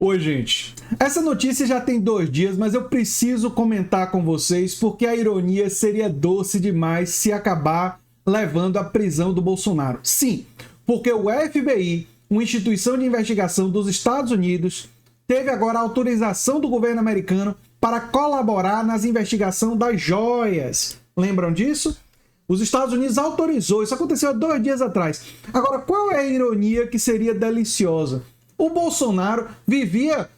Oi, gente. Essa notícia já tem 2 dias, mas eu preciso comentar com vocês porque a ironia seria doce demais se acabar levando à prisão do Bolsonaro. Sim, porque o FBI, uma instituição de investigação dos Estados Unidos, teve agora a autorização do governo americano para colaborar nas investigações das joias. Lembram disso? Os Estados Unidos autorizou, isso aconteceu há 2 dias atrás. Agora, qual é a ironia que seria deliciosa? O Bolsonaro vivia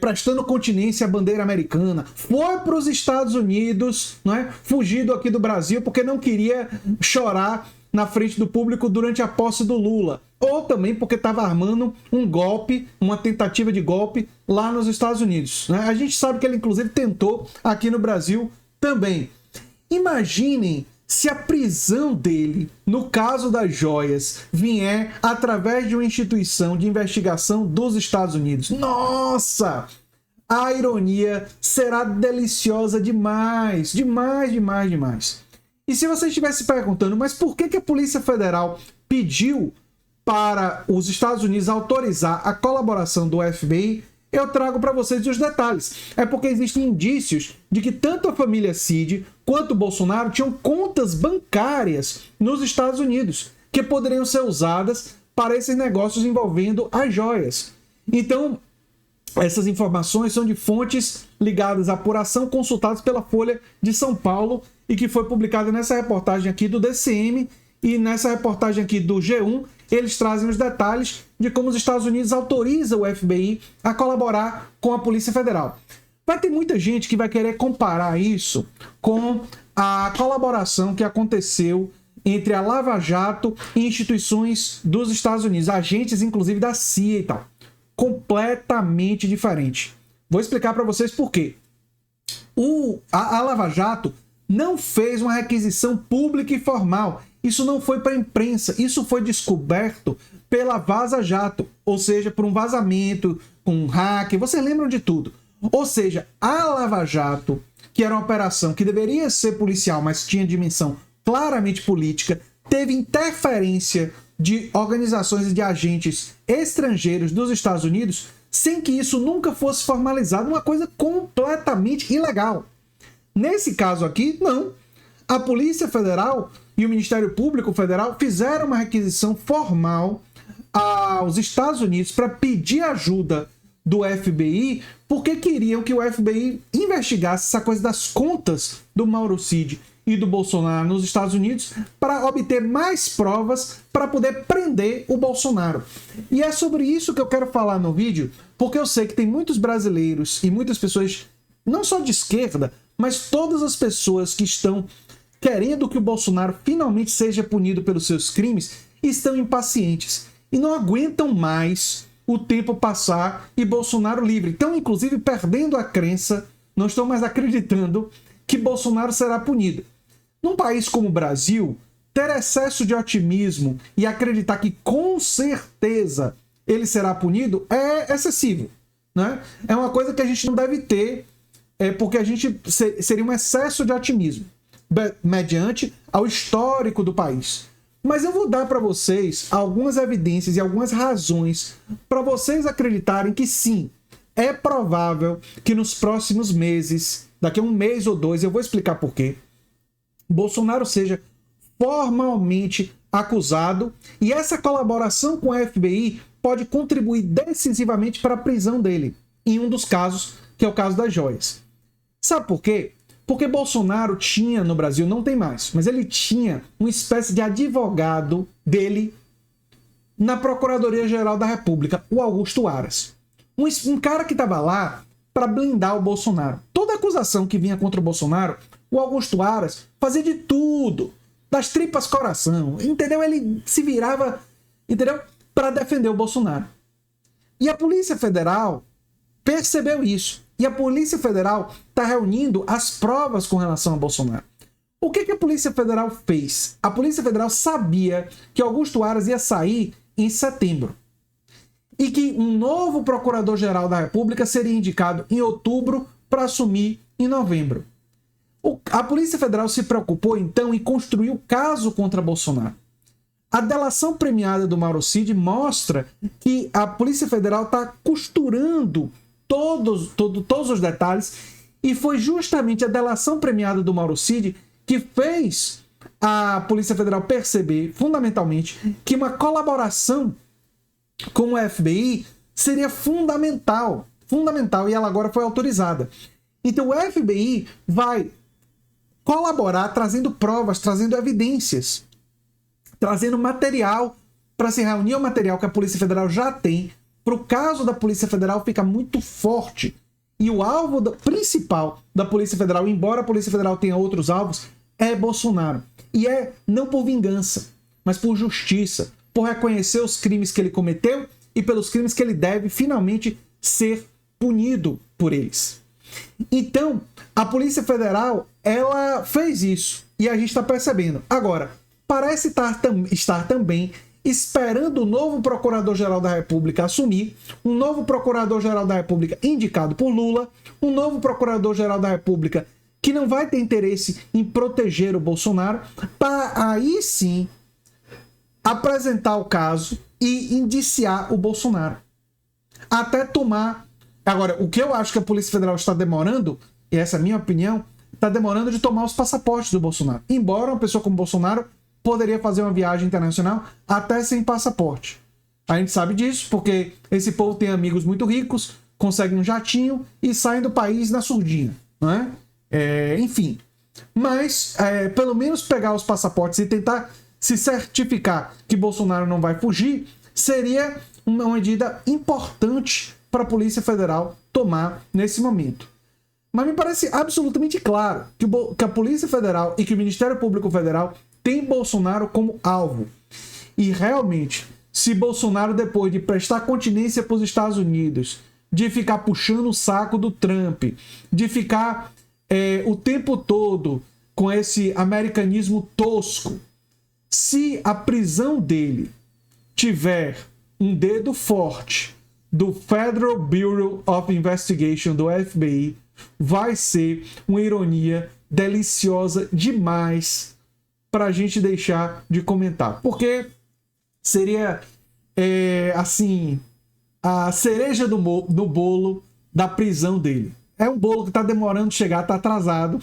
prestando continência à bandeira americana, foi para os Estados Unidos, não é? Fugido aqui do Brasil porque não queria chorar na frente do público durante a posse do Lula, ou também porque estava armando um golpe, uma tentativa de golpe lá nos Estados Unidos, né? A gente sabe que ele inclusive tentou aqui no Brasil também. Imaginem se a prisão dele, no caso das joias, vier através de uma instituição de investigação dos Estados Unidos. Nossa! A ironia será deliciosa demais, demais, demais, demais. E se você estivesse perguntando, mas por que a Polícia Federal pediu para os Estados Unidos autorizar a colaboração do FBI, eu trago para vocês os detalhes. É porque existem indícios de que tanto a família Cid quanto o Bolsonaro tinham contas bancárias nos Estados Unidos, que poderiam ser usadas para esses negócios envolvendo as joias. Então, essas informações são de fontes ligadas à apuração consultadas pela Folha de São Paulo e que foi publicada nessa reportagem aqui do DCM e nessa reportagem aqui do G1. Eles trazem os detalhes de como os Estados Unidos autorizam o FBI a colaborar com a Polícia Federal. Vai ter muita gente que vai querer comparar isso com a colaboração que aconteceu entre a Lava Jato e instituições dos Estados Unidos, agentes inclusive da CIA e tal. Completamente diferente. Vou explicar para vocês por quê. A Lava Jato não fez uma requisição pública e formal. Isso não foi para a imprensa, isso foi descoberto pela Vaza Jato, ou seja, por um vazamento, com um hack, vocês lembram de tudo. Ou seja, a Lava Jato, que era uma operação que deveria ser policial, mas tinha dimensão claramente política, teve interferência de organizações e de agentes estrangeiros dos Estados Unidos, sem que isso nunca fosse formalizado, uma coisa completamente ilegal. Nesse caso aqui, não. A Polícia Federal e o Ministério Público Federal fizeram uma requisição formal aos Estados Unidos para pedir ajuda do FBI, porque queriam que o FBI investigasse essa coisa das contas do Mauro Cid e do Bolsonaro nos Estados Unidos para obter mais provas para poder prender o Bolsonaro. E é sobre isso que eu quero falar no vídeo, porque eu sei que tem muitos brasileiros e muitas pessoas, não só de esquerda, mas todas as pessoas que estão querendo que o Bolsonaro finalmente seja punido pelos seus crimes, estão impacientes e não aguentam mais o tempo passar e Bolsonaro livre. Estão, inclusive, perdendo a crença, não estão mais acreditando que Bolsonaro será punido. Num país como o Brasil, ter excesso de otimismo e acreditar que, com certeza, ele será punido é excessivo, né? É uma coisa que a gente não deve ter, porque a gente seria um excesso de otimismo mediante ao histórico do país. Mas eu vou dar para vocês algumas evidências e algumas razões para vocês acreditarem que sim, é provável que nos próximos meses, daqui a 1 mês ou 2, eu vou explicar por quê, Bolsonaro seja formalmente acusado e essa colaboração com a FBI pode contribuir decisivamente para a prisão dele, em um dos casos, que é o caso das joias. Sabe por quê? Porque Bolsonaro tinha no Brasil, não tem mais, mas ele tinha uma espécie de advogado dele na Procuradoria-Geral da República, o Augusto Aras. Um cara que estava lá para blindar o Bolsonaro. Toda acusação que vinha contra o Bolsonaro, o Augusto Aras fazia de tudo, das tripas coração, entendeu? Ele se virava, entendeu? Para defender o Bolsonaro. E a Polícia Federal percebeu isso. E a Polícia Federal está reunindo as provas com relação a Bolsonaro. O que a Polícia Federal fez? A Polícia Federal sabia que Augusto Aras ia sair em setembro. E que um novo Procurador-Geral da República seria indicado em outubro para assumir em novembro. A Polícia Federal se preocupou, então, em construir o caso contra Bolsonaro. A delação premiada do Mauro Cid mostra que a Polícia Federal está costurando todos os detalhes, e foi justamente a delação premiada do Mauro Cid que fez a Polícia Federal perceber, fundamentalmente, que uma colaboração com o FBI seria fundamental, e ela agora foi autorizada. Então o FBI vai colaborar trazendo provas, trazendo evidências, trazendo material para se reunir ao material que a Polícia Federal já tem, para o caso da Polícia Federal ficar muito forte. E o alvo principal da Polícia Federal, embora a Polícia Federal tenha outros alvos, é Bolsonaro. E é não por vingança, mas por justiça, por reconhecer os crimes que ele cometeu e pelos crimes que ele deve finalmente ser punido por eles. Então, a Polícia Federal, ela fez isso, e a gente está percebendo. Agora, parece estar também esperando o novo Procurador-Geral da República assumir, um novo Procurador-Geral da República indicado por Lula, um novo Procurador-Geral da República que não vai ter interesse em proteger o Bolsonaro, para aí sim apresentar o caso e indiciar o Bolsonaro. Até tomar... Agora, o que eu acho que a Polícia Federal está demorando, e essa é a minha opinião, está demorando de tomar os passaportes do Bolsonaro. Embora uma pessoa como Bolsonaro poderia fazer uma viagem internacional até sem passaporte. A gente sabe disso porque esse povo tem amigos muito ricos, conseguem um jatinho e saem do país na surdina, não é? Enfim, mas pelo menos pegar os passaportes e tentar se certificar que Bolsonaro não vai fugir seria uma medida importante para a Polícia Federal tomar nesse momento. Mas me parece absolutamente claro que a Polícia Federal e que o Ministério Público Federal tem Bolsonaro como alvo. E realmente, se Bolsonaro, depois de prestar continência para os Estados Unidos, de ficar puxando o saco do Trump, de ficar o tempo todo com esse americanismo tosco, se a prisão dele tiver um dedo forte do Federal Bureau of Investigation, do FBI, vai ser uma ironia deliciosa demais para a gente deixar de comentar. Porque seria, assim, a cereja no bolo da prisão dele. É um bolo que está demorando chegar, está atrasado,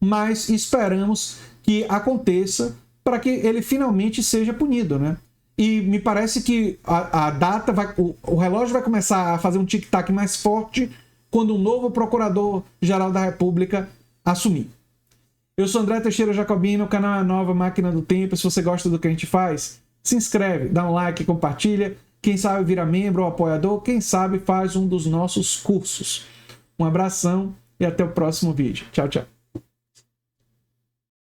mas esperamos que aconteça para que ele finalmente seja punido, né? E me parece que a data o relógio vai começar a fazer um tic-tac mais forte quando um novo Procurador-Geral da República assumir. Eu sou André Teixeira Jacobino, o canal é a Nova Máquina do Tempo. Se você gosta do que a gente faz, se inscreve, dá um like, compartilha. Quem sabe vira membro ou apoiador, quem sabe faz um dos nossos cursos. Um abração e até o próximo vídeo. Tchau, tchau.